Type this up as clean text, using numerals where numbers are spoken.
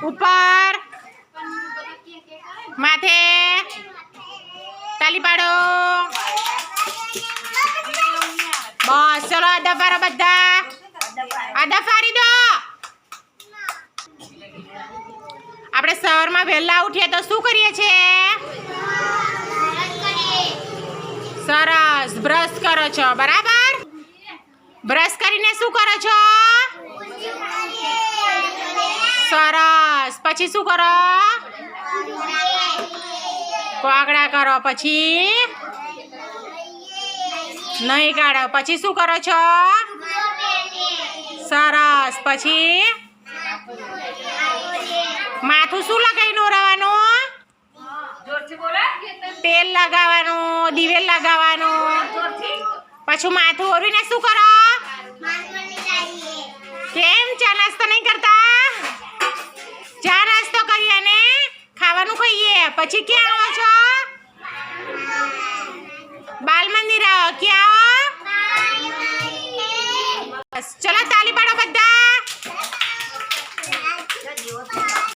ऊपर माथे ताली पाड़ो बस चलो आधा पारो बधा आधा फाड़ी दो। આપણે સવારમાં વહેલા ઉઠીએ તો શું કરીએ છીએ? સરસ બ્રશ કરો છો બરાબર। બ્રશ કરીને શું કરો છો? સરસ પછી શું કરો? કોગળા કરો પછી નહીં કાઢો પછી શું કરો છો? સરસ પછી માથું શું લગાવીને ઓરવાનું? તેલ લગાવવાનું દિવેલ લગાવવાનું પછી માથું ઓરવીને શું કરો? કેમ ચા નાસ્તો નહીં કરતા? ચા નાસ્તો કરીએ ને ખાવાનું ખાઈએ પછી ક્યાં આવો છો? બાલ મંદિર આવો। ક્યાં આવો? ચલો તાલી પાડો બધા।